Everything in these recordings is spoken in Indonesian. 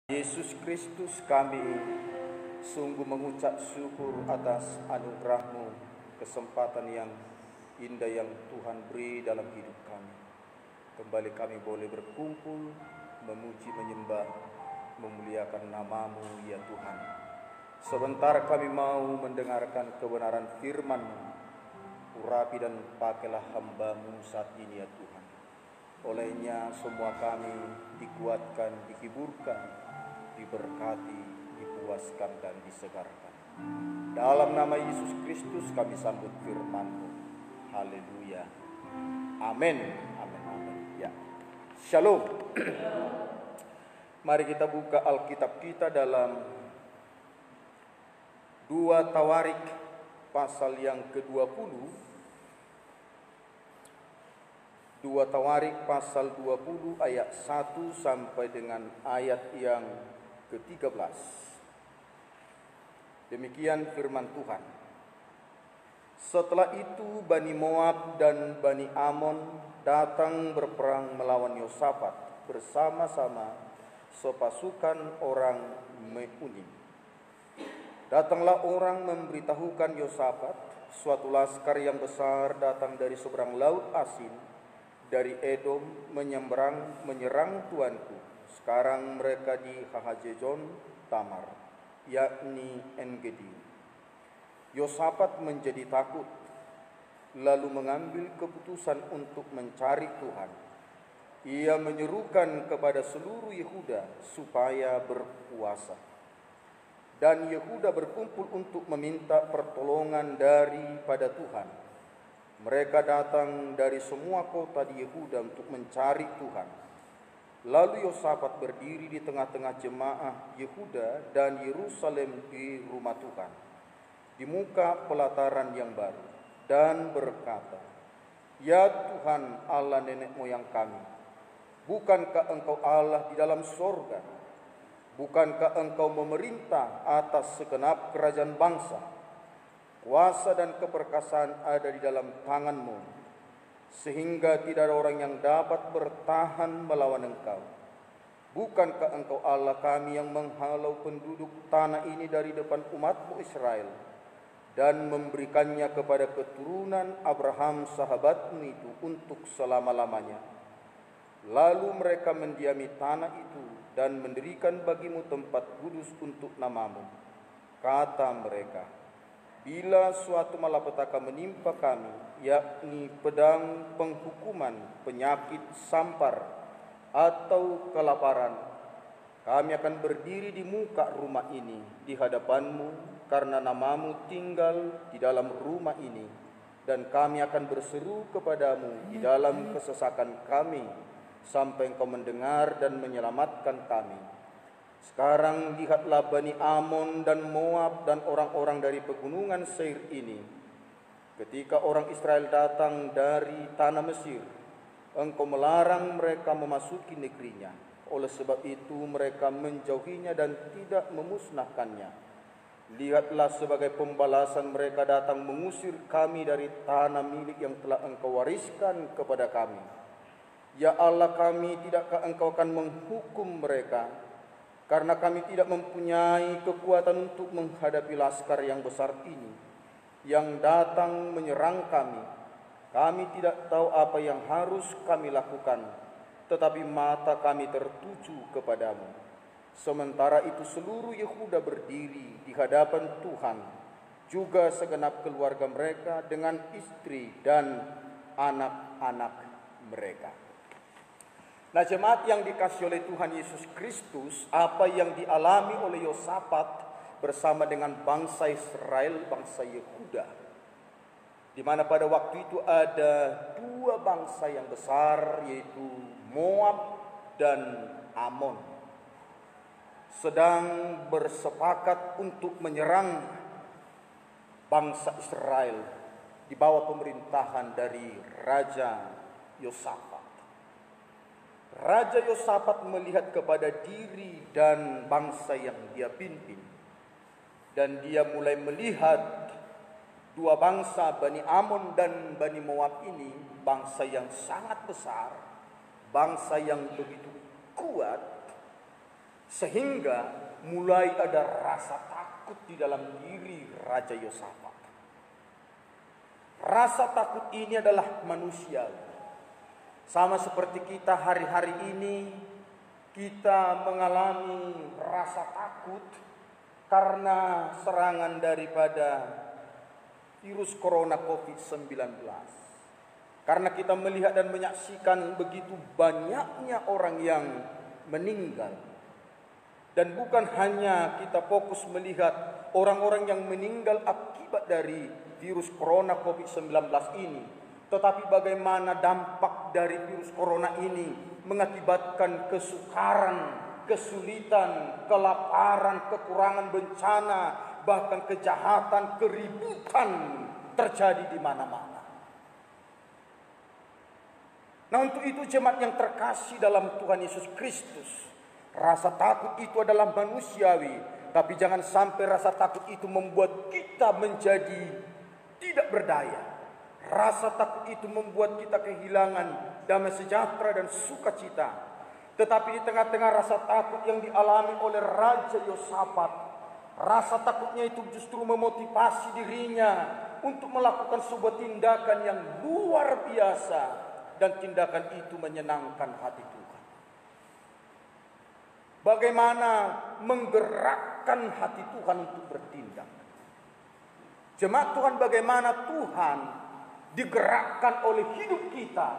Yesus Kristus, kami sungguh mengucap syukur atas anugerah-Mu, kesempatan yang indah yang Tuhan beri dalam hidup kami. Kembali kami boleh berkumpul, memuji, menyembah, memuliakan nama-Mu ya Tuhan. Sebentar kami mau mendengarkan kebenaran firman-Mu. Urapi dan pakailah hamba-Mu saat ini ya Tuhan. Olehnya semua kami dikuatkan, dihiburkan, diberkati, dipuaskan dan disegarkan. Dalam nama Yesus Kristus kami sambut firman-Mu. Haleluya. Amin. Amin. Amin. Ya. Shalom. Mari kita buka Alkitab kita dalam 2 Tawarik pasal yang ke-20. 2 Tawarik pasal 20 ayat 1 sampai dengan ayat yang ke-13. Demikian firman Tuhan. Setelah itu Bani Moab dan Bani Amon datang berperang melawan Yosafat bersama-sama sepasukan orang Meunim. Datanglah orang memberitahukan Yosafat, suatu laskar yang besar datang dari seberang laut Asin, dari Edom menyerang tuanku. Sekarang mereka di Hahajejon Tamar, yakni En-Gedi. Yosafat menjadi takut, lalu mengambil keputusan untuk mencari Tuhan. Ia menyerukan kepada seluruh Yehuda supaya berpuasa. Dan Yehuda berkumpul untuk meminta pertolongan daripada Tuhan. Mereka datang dari semua kota di Yehuda untuk mencari Tuhan. Lalu Yosafat berdiri di tengah-tengah jemaah Yehuda dan Yerusalem di rumah Tuhan, di muka pelataran yang baru, dan berkata, "Ya Tuhan Allah nenek moyang kami, bukankah Engkau Allah di dalam sorga? Bukankah Engkau memerintah atas segenap kerajaan bangsa? Kuasa dan keperkasaan ada di dalam tangan-Mu, sehingga tidak ada orang yang dapat bertahan melawan Engkau. Bukankah Engkau Allah kami yang menghalau penduduk tanah ini dari depan umat-Mu Israel, dan memberikannya kepada keturunan Abraham sahabat-Mu itu untuk selama-lamanya? Lalu mereka mendiami tanah itu dan mendirikan bagi-Mu tempat kudus untuk nama-Mu. Kata mereka, bila suatu malapetaka menimpa kami, yakni pedang, penghukuman, penyakit, sampar, atau kelaparan, kami akan berdiri di muka rumah ini di hadapan-Mu, karena nama-Mu tinggal di dalam rumah ini, dan kami akan berseru kepada-Mu di dalam kesesakan kami, sampai Engkau mendengar dan menyelamatkan kami. Sekarang lihatlah Bani Amon dan Moab dan orang-orang dari pegunungan Seir ini. Ketika orang Israel datang dari tanah Mesir, Engkau melarang mereka memasuki negerinya. Oleh sebab itu mereka menjauhinya dan tidak memusnahkannya. Lihatlah, sebagai pembalasan mereka datang mengusir kami dari tanah milik yang telah Engkau wariskan kepada kami. Ya Allah kami, tidakkah Engkau akan menghukum mereka? Karena kami tidak mempunyai kekuatan untuk menghadapi laskar yang besar ini, yang datang menyerang kami. Kami tidak tahu apa yang harus kami lakukan, tetapi mata kami tertuju kepadamu. Sementara itu seluruh Yehuda berdiri di hadapan Tuhan, juga segenap keluarga mereka dengan istri dan anak-anak mereka. Nah, jemaat yang dikasihi oleh Tuhan Yesus Kristus, apa yang dialami oleh Yosafat bersama dengan bangsa Israel, bangsa Yehuda, di mana pada waktu itu ada dua bangsa yang besar, yaitu Moab dan Amon, sedang bersepakat untuk menyerang bangsa Israel di bawah pemerintahan dari Raja Yosafat. Raja Yosafat melihat kepada diri dan bangsa yang dia pimpin, dan dia mulai melihat dua bangsa, Bani Amon dan Bani Moab ini, bangsa yang sangat besar, bangsa yang begitu kuat, Sehingga mulai ada rasa takut di dalam diri Raja Yosafat. Rasa takut ini adalah manusiawi. Sama seperti kita hari-hari ini, kita mengalami rasa takut karena serangan daripada virus corona COVID-19. Karena kita melihat dan menyaksikan begitu banyaknya orang yang meninggal. Dan bukan hanya kita fokus melihat orang-orang yang meninggal akibat dari virus corona COVID-19 ini, tetapi bagaimana dampak dari virus corona ini mengakibatkan kesukaran, kesulitan, kelaparan, kekurangan, bencana, bahkan kejahatan, keributan terjadi di mana-mana. Nah, untuk itu jemaat yang terkasih dalam Tuhan Yesus Kristus, rasa takut itu adalah manusiawi, tapi jangan sampai rasa takut itu membuat kita menjadi tidak berdaya. Rasa takut itu membuat kita kehilangan damai sejahtera dan sukacita. Tetapi di tengah-tengah rasa takut yang dialami oleh Raja Yosafat, rasa takutnya itu justru memotivasi dirinya untuk melakukan sebuah tindakan yang luar biasa. Dan tindakan itu menyenangkan hati Tuhan. Bagaimana menggerakkan hati Tuhan untuk bertindak. Jemaat Tuhan, bagaimana Tuhan digerakkan oleh hidup kita,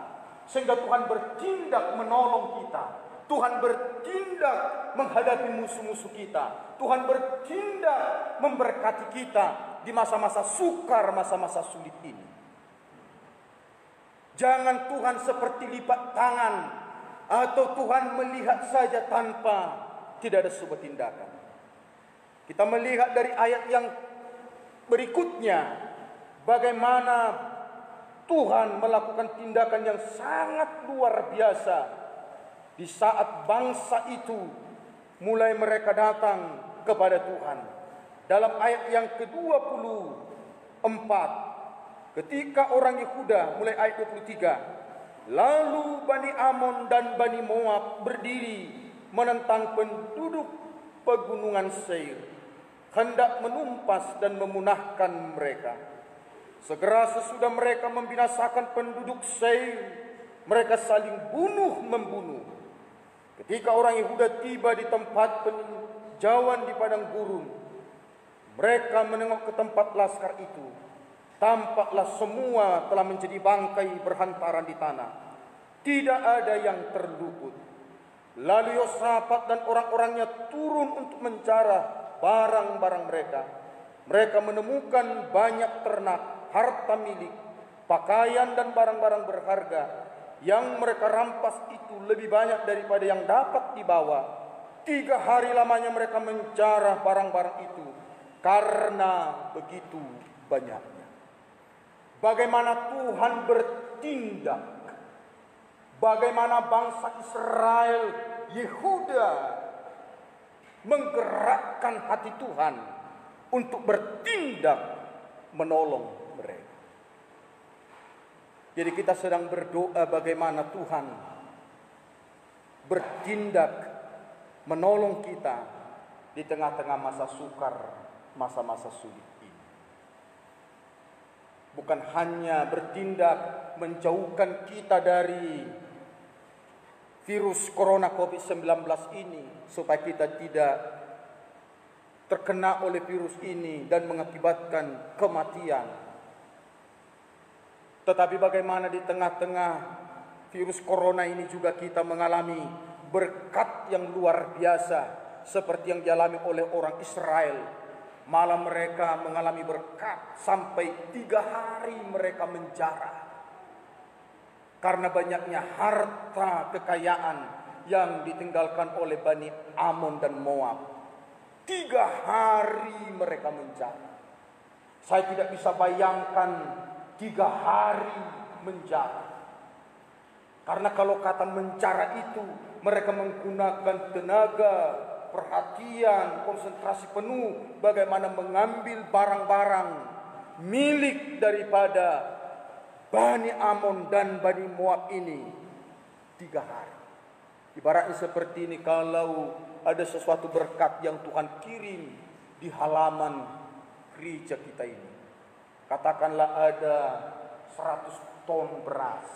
sehingga Tuhan bertindak menolong kita. Tuhan bertindak menghadapi musuh-musuh kita. Tuhan bertindak memberkati kita di masa-masa sukar, masa-masa sulit ini. Jangan Tuhan seperti lipat tangan atau Tuhan melihat saja tanpa tidak ada sebuah tindakan. Kita melihat dari ayat yang berikutnya bagaimana Tuhan melakukan tindakan yang sangat luar biasa di saat bangsa itu mulai mereka datang kepada Tuhan. Dalam ayat yang ke-24, ketika orang Yehuda, mulai ayat 23, lalu Bani Amon dan Bani Moab berdiri menentang penduduk pegunungan Seir, hendak menumpas dan memunahkan mereka. Segera sesudah mereka membinasakan penduduk Seir, mereka saling bunuh-membunuh. Ketika orang Yehuda tiba di tempat peninjauan di padang gurun, mereka menengok ke tempat laskar itu. Tampaklah semua telah menjadi bangkai berhantaran di tanah. Tidak ada yang terluput. Lalu Yosafat dan orang-orangnya turun untuk menjarah barang-barang mereka. Mereka menemukan banyak ternak, harta milik, pakaian dan barang-barang berharga. Yang mereka rampas itu lebih banyak daripada yang dapat dibawa. 3 hari lamanya mereka menjarah barang-barang itu karena begitu banyaknya. Bagaimana Tuhan bertindak, bagaimana bangsa Israel, Yehuda menggerakkan hati Tuhan untuk bertindak menolong mereka. Jadi kita sedang berdoa bagaimana Tuhan bertindak menolong kita di tengah-tengah masa sukar, masa-masa sulit. Bukan hanya bertindak menjauhkan kita dari virus corona COVID-19 ini, supaya kita tidak terkena oleh virus ini dan mengakibatkan kematian. Tetapi bagaimana di tengah-tengah virus corona ini juga kita mengalami berkat yang luar biasa, seperti yang dialami oleh orang Israel. Malah mereka mengalami berkat sampai 3 hari mereka menjarah. Karena banyaknya harta kekayaan yang ditinggalkan oleh Bani Amon dan Moab. 3 hari mereka menjarah. Saya tidak bisa bayangkan 3 hari menjarah. Karena kalau kata menjarah itu, mereka menggunakan tenaga, perhatian, konsentrasi penuh bagaimana mengambil barang-barang milik daripada Bani Amon dan Bani Moab ini 3 hari. Ibaratnya seperti ini, kalau ada sesuatu berkat yang Tuhan kirim di halaman gereja kita ini. Katakanlah ada 100 ton beras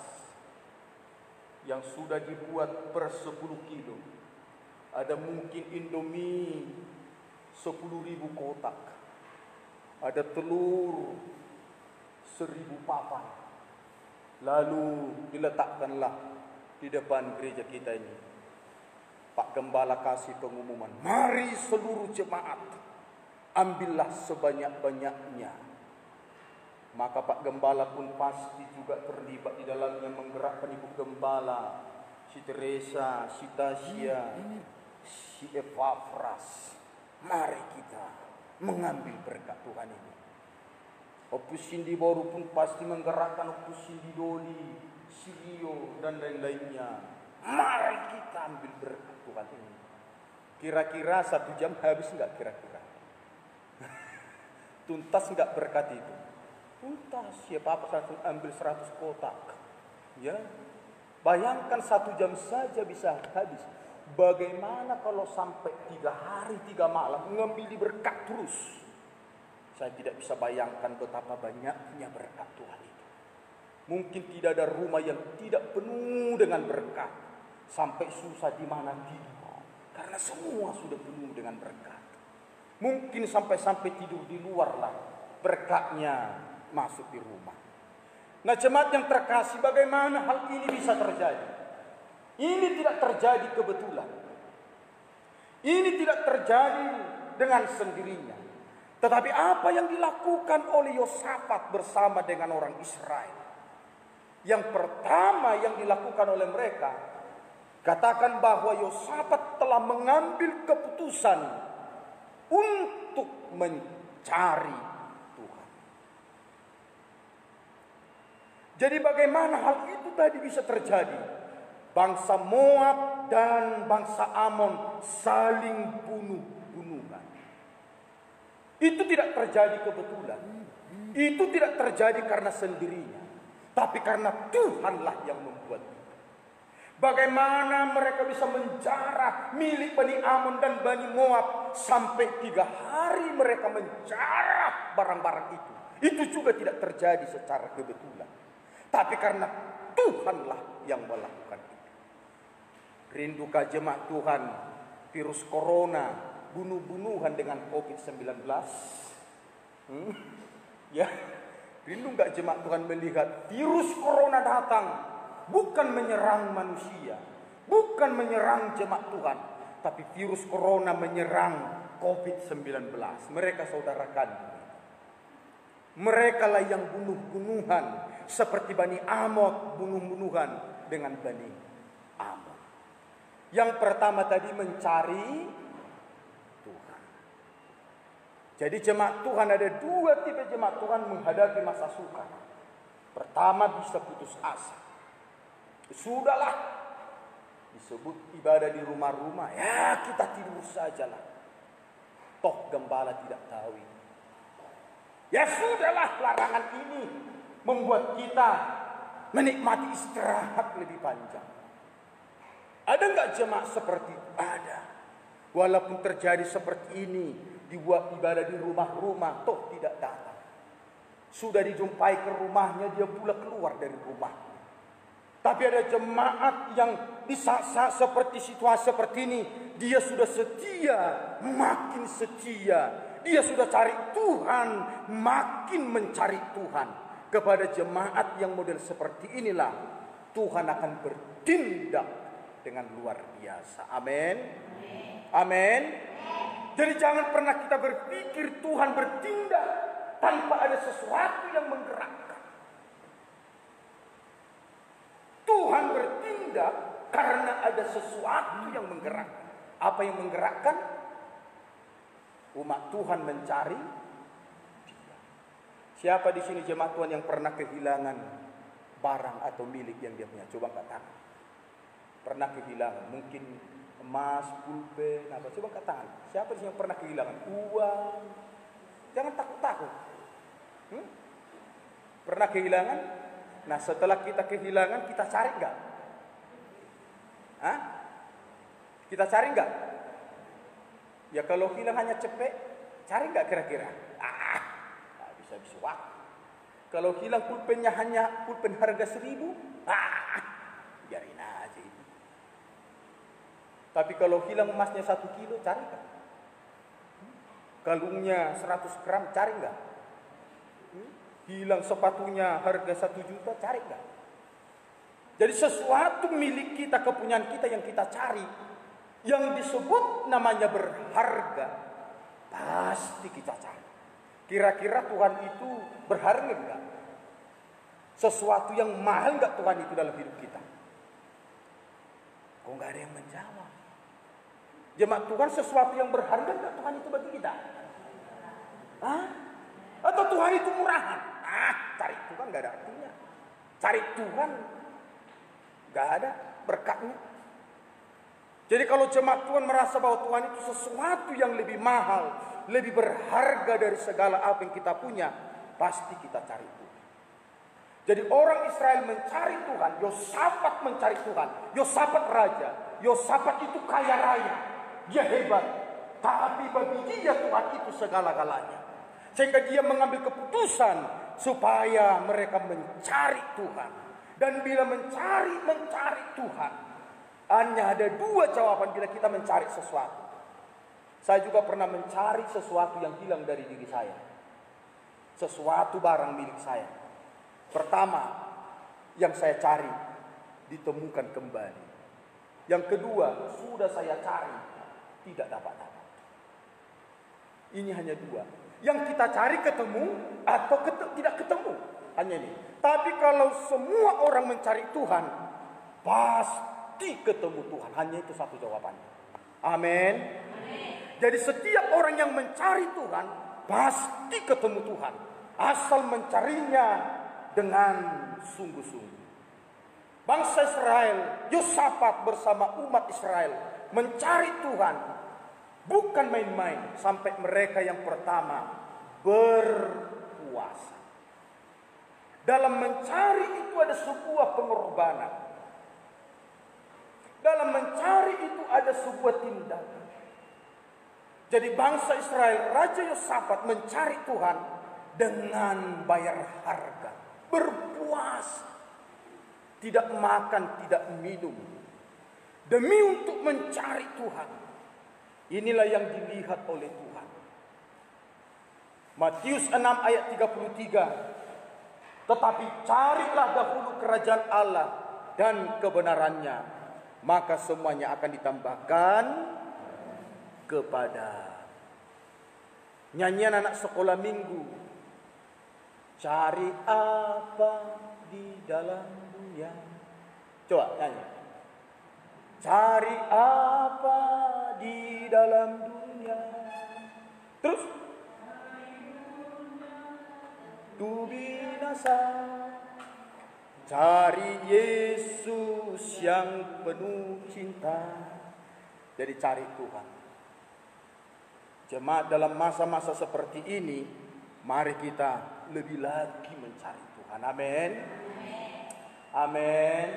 yang sudah dibuat per 10 kilo. Ada mungkin Indomie 10.000 kotak. Ada telur 1.000 papan. Lalu diletakkanlah di depan gereja kita ini. Pak Gembala kasih pengumuman, mari seluruh jemaat ambillah sebanyak-banyaknya. Maka Pak Gembala pun pasti juga terlibat di dalamnya, menggerakkan Ibu Gembala, si Teresa, si Tasya, si Epafras. Mari kita mengambil berkat Tuhan ini. Opus Sindi Boru pun pasti menggerakkan Opus Sindi Doli, Sirio dan lain-lainnya. Mari kita ambil berkat Tuhan ini. Kira-kira 1 jam habis enggak kira-kira? Tuntas enggak berkat itu? Tuntas. Siapa langsung ambil 100 kotak. Ya. Bayangkan 1 jam saja bisa habis. Bagaimana kalau sampai 3 hari 3 malam mengambil berkat terus? Saya tidak bisa bayangkan betapa banyaknya berkat Tuhan itu. Mungkin tidak ada rumah yang tidak penuh dengan berkat. Sampai susah di mana tidur. Karena semua sudah penuh dengan berkat. Mungkin sampai tidur di luar lah. Berkatnya masuk di rumah. Nah, jemaat yang terkasih, bagaimana hal ini bisa terjadi? Ini tidak terjadi kebetulan. Ini tidak terjadi dengan sendirinya. Tetapi apa yang dilakukan oleh Yosafat bersama dengan orang Israel? Yang pertama yang dilakukan oleh mereka, katakan bahwa Yosafat telah mengambil keputusan untuk mencari Tuhan. Jadi bagaimana hal itu tadi bisa terjadi? Bangsa Moab dan bangsa Amon saling bunuh-bunuhan. Itu tidak terjadi kebetulan. Itu tidak terjadi karena sendirinya. Tapi karena Tuhanlah yang membuat itu. Bagaimana mereka bisa menjarah milik Bani Amon dan Bani Moab. Sampai 3 hari mereka menjarah barang-barang itu. Itu juga tidak terjadi secara kebetulan. Tapi karena Tuhanlah yang melakukan itu. Rindukah jemaat Tuhan virus corona, bunuh-bunuhan dengan COVID-19? Ya, rindu enggak jemaat Tuhan melihat virus corona datang bukan menyerang manusia, bukan menyerang jemaat Tuhan, tapi virus corona menyerang COVID-19. Mereka saudara kandung. Mereka lah yang bunuh-bunuhan seperti Bani Amon bunuh-bunuhan dengan Bani Amon. Yang pertama tadi mencari Tuhan. Jadi jemaat Tuhan ada 2 tipe jemaat Tuhan menghadapi masa sukar. Pertama bisa putus asa. Sudahlah, disebut ibadah di rumah-rumah, ya kita tidur sajalah. Toh gembala tidak tahu ini. Ya sudahlah, larangan ini membuat kita menikmati istirahat lebih panjang. Ada enggak jemaat seperti itu? Ada. Walaupun terjadi seperti ini, dibuat ibadah di rumah-rumah, toh tidak datang. Sudah dijumpai ke rumahnya, dia pula keluar dari rumah. Tapi ada jemaat yang di saat-saat seperti situasi seperti ini, dia sudah setia, makin setia. Dia sudah cari Tuhan, makin mencari Tuhan. Kepada jemaat yang model seperti inilah, Tuhan akan bertindak dengan luar biasa. Amin. Amin. Jadi jangan pernah kita berpikir Tuhan bertindak tanpa ada sesuatu yang menggerakkan. Tuhan bertindak karena ada sesuatu yang menggerakkan. Apa yang menggerakkan? Umat Tuhan mencari Dia. Siapa di sini jemaat Tuhan yang pernah kehilangan barang atau milik yang dia punya? Coba angkat tangan. Pernah kehilangan, mungkin emas, pulpen, apa? Coba angkat tangan. Siapa di sini yang pernah kehilangan uang? Jangan takut-takut. Pernah kehilangan? Nah, setelah kita kehilangan, kita cari enggak? Hah? Kita cari enggak? Ya kalau hilang hanya cepet, cari nggak kira-kira? Nggak bisa waktu. Kalau hilang pulpennya hanya pulpen harga 1.000, biarin aja itu. Tapi kalau hilang emasnya 1 kilo, cari nggak? Kalungnya 100 gram, cari nggak? Hilang sepatunya harga 1 juta, cari nggak? Jadi sesuatu milik kita, kepunyaan kita yang kita cari, yang disebut namanya berharga, pasti kita cari. Kira-kira Tuhan itu berharga enggak? Sesuatu yang mahal enggak Tuhan itu dalam hidup kita? Kok enggak ada yang menjawab? Jemaat Tuhan, sesuatu yang berharga enggak Tuhan itu bagi kita? Atau Tuhan itu murahan? Cari Tuhan enggak ada artinya. Cari Tuhan enggak ada berkatnya. Jadi kalau jemaat Tuhan merasa bahwa Tuhan itu sesuatu yang lebih mahal, lebih berharga dari segala apa yang kita punya, pasti kita cari Tuhan. Jadi orang Israel mencari Tuhan, Yosafat mencari Tuhan. Yosafat raja, Yosafat itu kaya raya, dia hebat. Tapi bagi dia Tuhan itu segala-galanya. Sehingga dia mengambil keputusan supaya mereka mencari Tuhan. Dan bila mencari Tuhan, hanya ada 2 jawaban bila kita mencari sesuatu. Saya juga pernah mencari sesuatu yang hilang dari diri saya. Sesuatu barang milik saya. Pertama, yang saya cari ditemukan kembali. Yang kedua, sudah saya cari, tidak dapat. Ini hanya 2. Yang kita cari ketemu atau tidak ketemu. Hanya ini. Tapi kalau semua orang mencari Tuhan, pasti ketemu Tuhan. Hanya itu satu jawabannya. Amin. Jadi setiap orang yang mencari Tuhan pasti ketemu Tuhan, asal mencarinya dengan sungguh-sungguh. Bangsa Israel, Yosafat bersama umat Israel mencari Tuhan bukan main-main, sampai mereka yang pertama berpuasa. Dalam mencari itu ada sebuah pengorbanan. Dalam mencari itu ada sebuah tindakan. Jadi bangsa Israel, Raja Yosafat mencari Tuhan dengan bayar harga, berpuasa, tidak makan, tidak minum, demi untuk mencari Tuhan. Inilah yang dilihat oleh Tuhan. Matius 6 ayat 33. Tetapi carilah dahulu kerajaan Allah dan kebenarannya, maka semuanya akan ditambahkan kepada. Nyanyian anak sekolah minggu. Cari apa di dalam dunia? Coba nyanyi. Cari apa di dalam dunia? Terus. Tu binasa. Cari Yesus yang penuh cinta. Jadi cari Tuhan. Jemaat, dalam masa-masa seperti ini, mari kita lebih lagi mencari Tuhan. Amin. Amin.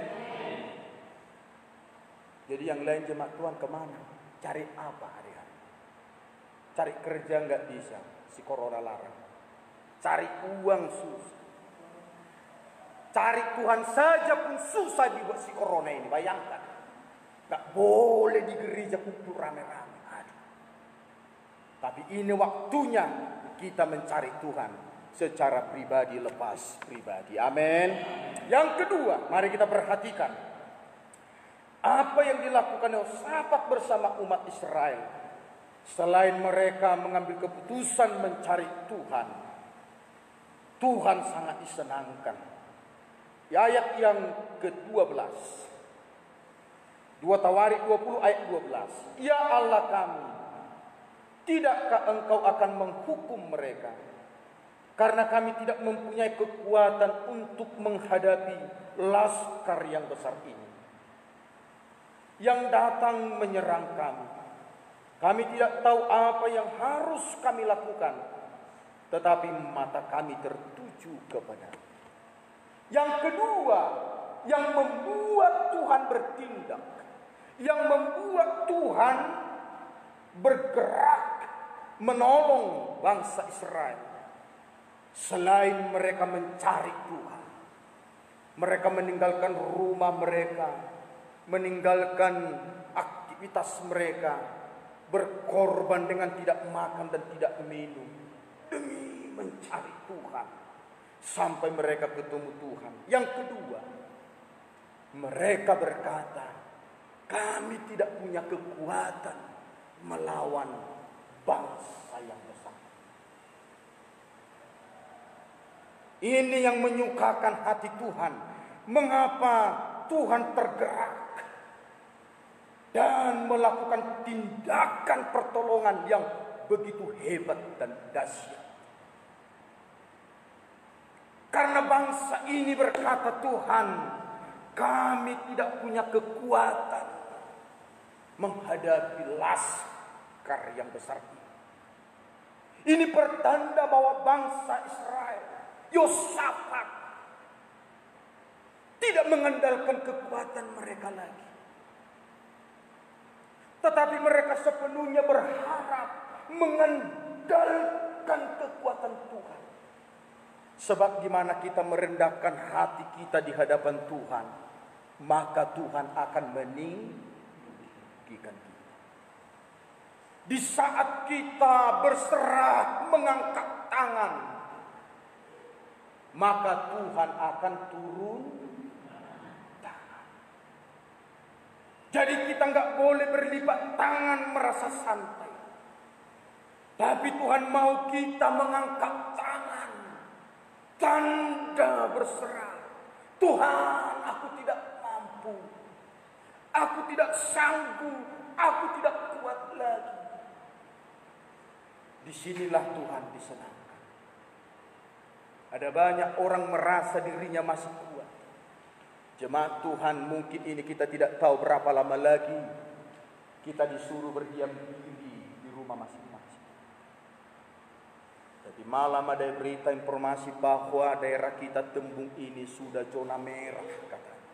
Jadi yang lain jemaat Tuhan kemana? Cari apa hari-hari? Cari kerja nggak bisa, si corona larang. Cari uang susah. Cari Tuhan saja pun susah dibuat si corona ini. Bayangkan, nggak boleh di gereja kumpul rame-rame. Tapi ini waktunya kita mencari Tuhan secara pribadi, lepas pribadi. Amin. Yang kedua, mari kita perhatikan apa yang dilakukan Yosafat bersama umat Israel. Selain mereka mengambil keputusan mencari Tuhan, Tuhan sangat disenangkan. Di ayat yang ke-12, 2 Tawarik 20 ayat 12. Ya Allah kami, tidakkah engkau akan menghukum mereka? Karena kami tidak mempunyai kekuatan untuk menghadapi laskar yang besar ini, yang datang menyerang kami. Kami tidak tahu apa yang harus kami lakukan, tetapi mata kami tertuju kepada. Yang kedua, yang membuat Tuhan bertindak, yang membuat Tuhan bergerak menolong bangsa Israel. Selain mereka mencari Tuhan, mereka meninggalkan rumah mereka, meninggalkan aktivitas mereka, berkorban dengan tidak makan dan tidak minum demi mencari Tuhan sampai mereka ketemu Tuhan. Yang kedua, mereka berkata, kami tidak punya kekuatan melawan bangsa yang besar. Ini yang menyukakan hati Tuhan. Mengapa Tuhan tergerak dan melakukan tindakan pertolongan yang begitu hebat dan dahsyat? Karena bangsa ini berkata, Tuhan, kami tidak punya kekuatan menghadapi laskar yang besar ini. Ini pertanda bahwa bangsa Israel, Yosafat, tidak mengandalkan kekuatan mereka lagi, tetapi mereka sepenuhnya berharap mengandalkan kekuatan Tuhan. Sebab gimana kita merendahkan hati kita di hadapan Tuhan, maka Tuhan akan meninggikan kita. Di saat kita berserah mengangkat tangan, maka Tuhan akan turun tangan. Jadi kita nggak boleh berlipat tangan merasa santai, tapi Tuhan mau kita mengangkat tangan, tanda berserah. Tuhan, aku tidak mampu, aku tidak sanggup, aku tidak kuat lagi. Disinilah Tuhan disenangkan. Ada banyak orang merasa dirinya masih kuat. Jemaat Tuhan, mungkin ini kita tidak tahu berapa lama lagi kita disuruh berdiam diri di rumah masing-masing. Tapi malam ada berita informasi bahwa daerah kita Tembung ini sudah zona merah katanya.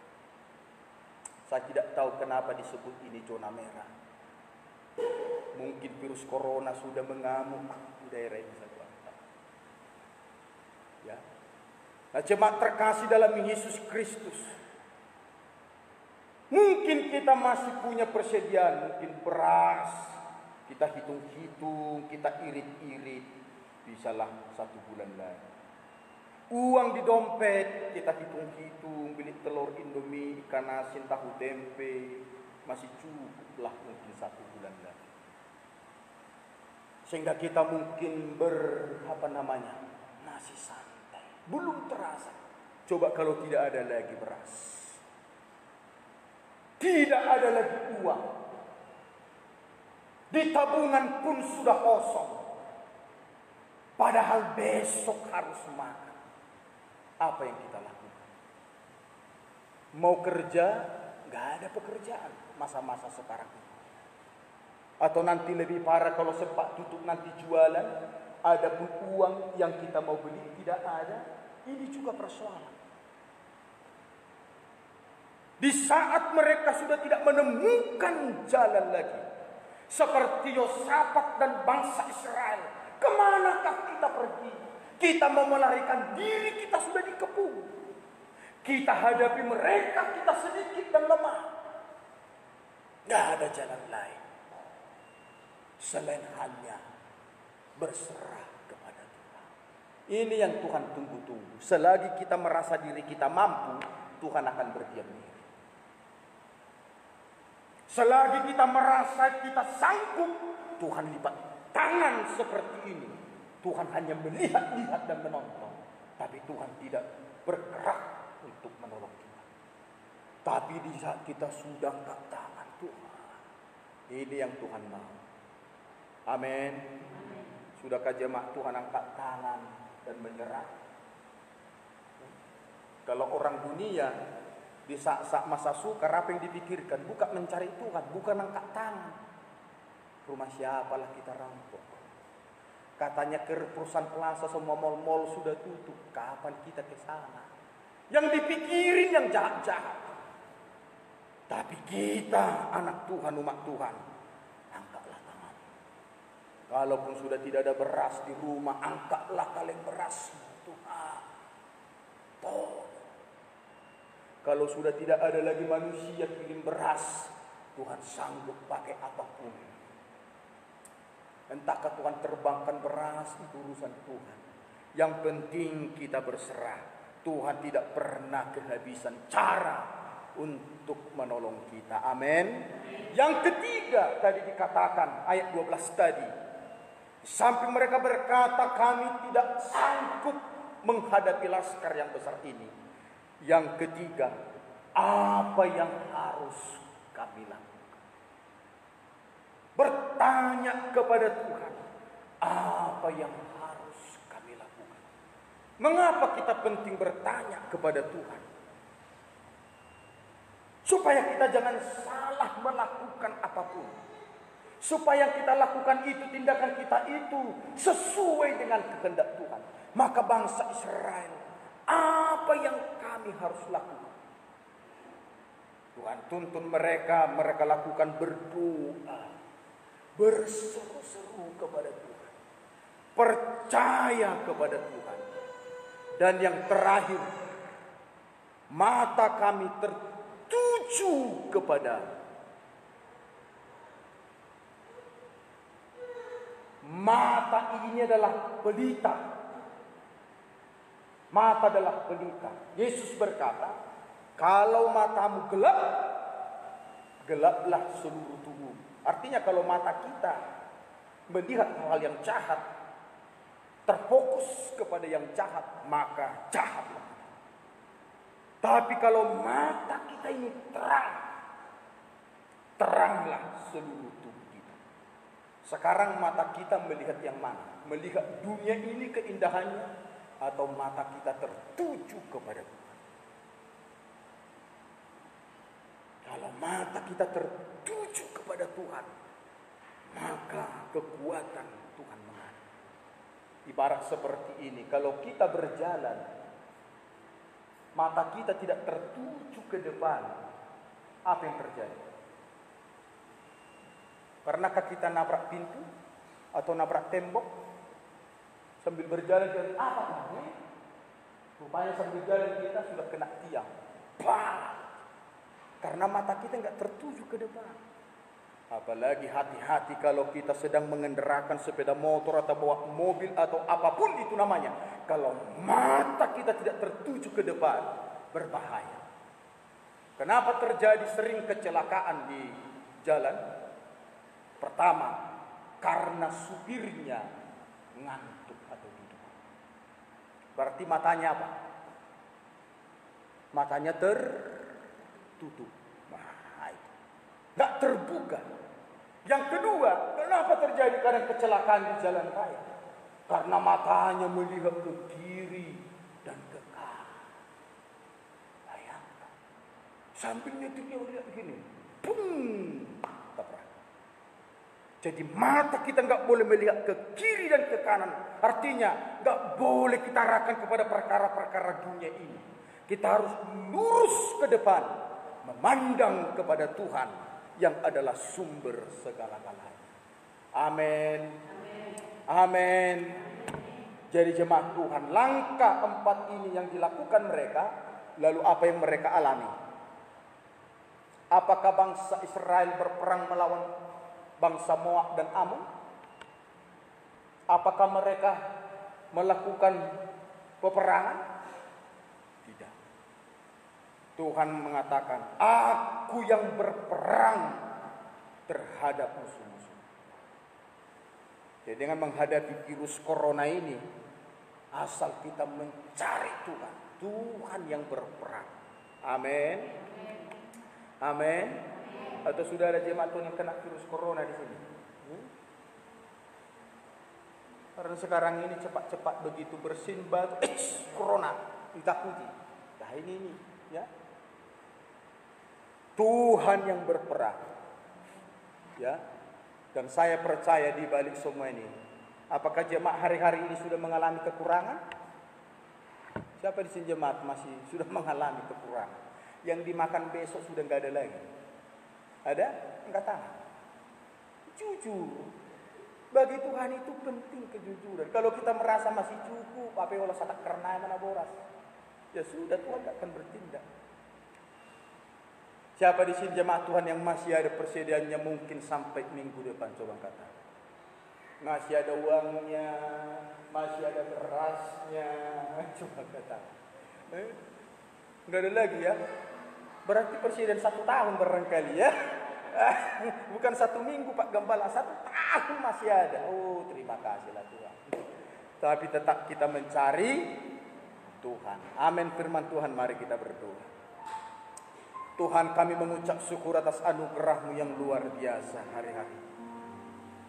Saya tidak tahu kenapa disebut ini zona merah. Mungkin virus corona sudah mengamuk di daerah ini. Ya. Nah, jemaat terkasih dalam Yesus Kristus, mungkin kita masih punya persediaan, mungkin beras, kita hitung-hitung, kita irit-irit, bisalah 1 bulan lagi. Uang di dompet, kita hitung-hitung, beli telur Indomie, ikan asin, tahu tempe, masih cukuplah mungkin 1 bulan lagi. Sehingga kita mungkin masih santai, belum terasa. Coba kalau tidak ada lagi beras, tidak ada lagi uang, di tabungan pun sudah kosong, padahal besok harus makan. Apa yang kita lakukan? Mau kerja, gak ada pekerjaan masa-masa sekarang ini. Atau nanti lebih parah kalau sempat tutup nanti jualan, ada pun uang yang kita mau beli tidak ada. Ini juga persoalan. Di saat mereka sudah tidak menemukan jalan lagi, seperti Yosafat dan bangsa Israel, kemanakah kita pergi? Kita mau melarikan diri, kita sudah dikepung. Kita hadapi mereka, kita sedikit dan lemah. Tidak ada jalan lain selain hanya berserah kepada Tuhan. Ini yang Tuhan tunggu-tunggu. Selagi kita merasa diri kita mampu, Tuhan akan berdiam diri. Selagi kita merasa kita sanggup, Tuhan lipat tangan seperti ini. Tuhan hanya melihat-lihat dan menonton, tapi Tuhan tidak bergerak untuk menolong kita. Tapi di saat kita sudah angkat tangan, Tuhan, ini yang Tuhan mau. Amin. Sudahkah jemaat Tuhan angkat tangan dan menyerah? Kalau orang dunia di saat masa sukar, apa yang dipikirkan? Bukan mencari Tuhan, bukan angkat tangan. Rumah siapalah kita rampok. Katanya ke perusahaan plaza semua mal-mal sudah tutup. Kapan kita ke sana? Yang dipikirin yang jahat-jahat. Tapi kita anak Tuhan, umat Tuhan, angkatlah tangan. Kalaupun sudah tidak ada beras di rumah, angkatlah kaleng beras, Tuhan. Tolong. Kalau sudah tidak ada lagi manusia kirim beras, Tuhan sanggup pakai apapun. Entahkah Tuhan terbangkan beras, itu urusan Tuhan. Yang penting kita berserah. Tuhan tidak pernah kehabisan cara untuk menolong kita. Amin. Yang ketiga tadi dikatakan ayat 12 tadi. Sampai mereka berkata, kami tidak sanggup menghadapi laskar yang besar ini. Yang ketiga, apa yang harus kami lakukan? Bertanya kepada Tuhan, apa yang harus kami lakukan? Mengapa kita penting bertanya kepada Tuhan? Supaya kita jangan salah melakukan apapun. Supaya kita lakukan itu, tindakan kita itu sesuai dengan kehendak Tuhan. Maka bangsa Israel, apa yang kami harus lakukan? Tuhan tuntun mereka lakukan berdoa, berseru-seru kepada Tuhan, percaya kepada Tuhan. Dan yang terakhir, mata kami tertuju kepada mata ini adalah pelita. Mata adalah pelita. Yesus berkata, kalau matamu gelap, gelaplah seluruh tubuh. Artinya kalau mata kita melihat hal yang jahat, terfokus kepada yang jahat, maka jahatlah. Tapi kalau mata kita ini terang, teranglah seluruh tubuh. Sekarang mata kita melihat yang mana? Melihat dunia ini keindahannya, atau mata kita tertuju kepada Tuhan? Kalau mata kita tertuju kepada Tuhan, maka kekuatan Tuhan mengalir. Ibarat seperti ini, kalau kita berjalan, mata kita tidak tertuju ke depan, apa yang terjadi? Pernahkah kita nabrak pintu atau nabrak tembok sambil berjalan dari apa ini? Rupanya sambil jalan kita sudah kena tiang. Bah! Karena mata kita nggak tertuju ke depan. Apalagi hati-hati kalau kita sedang mengendarakan sepeda motor atau bawa mobil atau apapun itu namanya. Kalau mata kita tidak tertuju ke depan, berbahaya. Kenapa terjadi sering kecelakaan di jalan? Pertama, karena supirnya ngantuk atau duduk. Berarti matanya apa? Matanya tertutup. Nah, itu. Nggak terbuka. Yang kedua, kenapa terjadi kadang kecelakaan di jalan raya? Karena matanya melihat ke kiri dan ke kanan. Bayangkan. Sambil nyetirnya lihat begini. Bung! Tabrak. Jadi mata kita nggak boleh melihat ke kiri dan ke kanan. Artinya nggak boleh kita arahkan kepada perkara-perkara dunia ini. Kita harus lurus ke depan, memandang kepada Tuhan yang adalah sumber segala-galanya. Amin. Amin. Jadi jemaat Tuhan, langkah 4 ini yang dilakukan mereka, lalu apa yang mereka alami? Apakah bangsa Israel berperang melawan bangsa Moab dan Ammon? Apakah mereka melakukan peperangan? Tidak. Tuhan mengatakan, aku yang berperang terhadap musuh-musuh. Jadi dengan menghadapi virus corona ini, asal kita mencari Tuhan, Tuhan yang berperang. Amin. Amin. Atau sudah ada jemaat Tuhan yang kena virus corona di sini? Karena sekarang ini cepat-cepat begitu bersin baru, corona ditakuti. Nah ini ya. Tuhan yang berperang. Ya. Dan saya percaya di balik semua ini, apakah jemaat hari-hari ini sudah mengalami kekurangan? Siapa di sini jemaat masih sudah mengalami kekurangan? Yang dimakan besok sudah enggak ada lagi. Ada? Angkat tangan. Jujur. Bagi Tuhan itu penting kejujuran. Kalau kita merasa masih cukup, apa yang Allah karena mana boras, ya sudah, Tuhan tidak akan bertindak. Siapa di sini jemaat Tuhan yang masih ada persediaannya mungkin sampai minggu depan? Coba kata. Masih ada uangnya, masih ada berasnya. Coba kata. Enggak ada lagi ya. Berarti persediaan 1 tahun barangkali ya. Bukan 1 minggu Pak Gembala, 1 tahun masih ada. Oh, terima kasihlah Tuhan. Tapi tetap kita mencari Tuhan. Amin. Firman Tuhan, mari kita berdoa. Tuhan, kami mengucap syukur atas anugerah-Mu yang luar biasa hari-hari.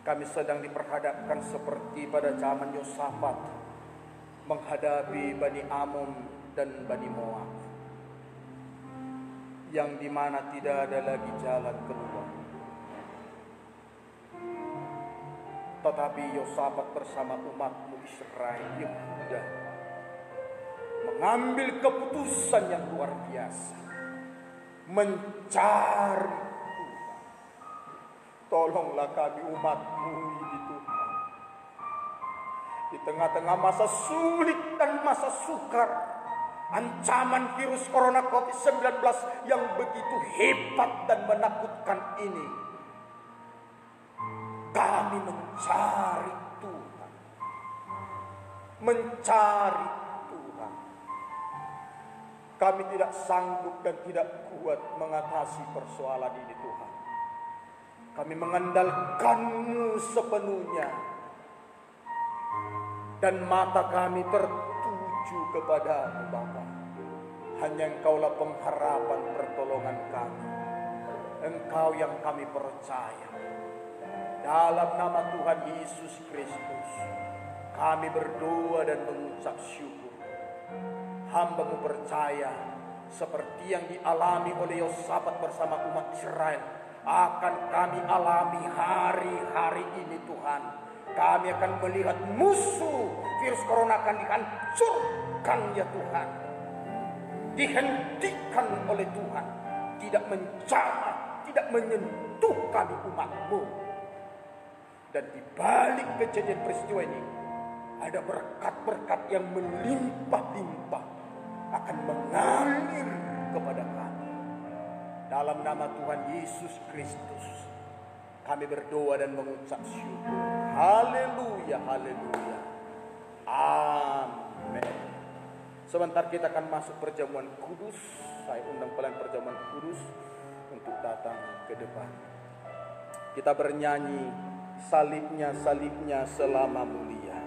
Kami sedang diperhadapkan seperti pada zaman Yosafat menghadapi Bani Amon dan Bani Moab, yang dimana tidak ada lagi jalan keluar. Tetapi Yosafat bersama umat-Mu Israel Yehuda mengambil keputusan yang luar biasa, mencari Tuhan. Tolonglah kami umat-Mu ini Tuhan. Di tengah-tengah masa sulit dan masa sukar, ancaman virus corona COVID-19 yang begitu hebat dan menakutkan ini, kami mencari Tuhan. Mencari Tuhan. Kami tidak sanggup dan tidak kuat mengatasi persoalan ini Tuhan. Kami mengandalkan-Mu sepenuhnya. Dan mata kami tertuju kepada-Mu Bapa. Hanya Engkaulah pengharapan pertolongan kami. Engkau yang kami percaya. Dalam nama Tuhan Yesus Kristus, kami berdoa dan mengucap syukur. Hamba-Mu percaya seperti yang dialami oleh Yosafat bersama umat Israel akan kami alami hari-hari ini Tuhan. Kami akan melihat musuh virus corona akan dihancurkan ya Tuhan. Dihentikan oleh Tuhan. Tidak menjamah, tidak menyentuh kami umat-Mu. Dan di balik kejadian peristiwa ini ada berkat-berkat yang melimpah-limpah akan mengalir kepada kami. Dalam nama Tuhan Yesus Kristus kami berdoa dan mengucap syukur. Haleluya, haleluya. Amin. Sebentar kita akan masuk perjamuan kudus. Saya undang pelayan perjamuan kudus untuk datang ke depan. Kita bernyanyi salibnya, salibnya selama mulia.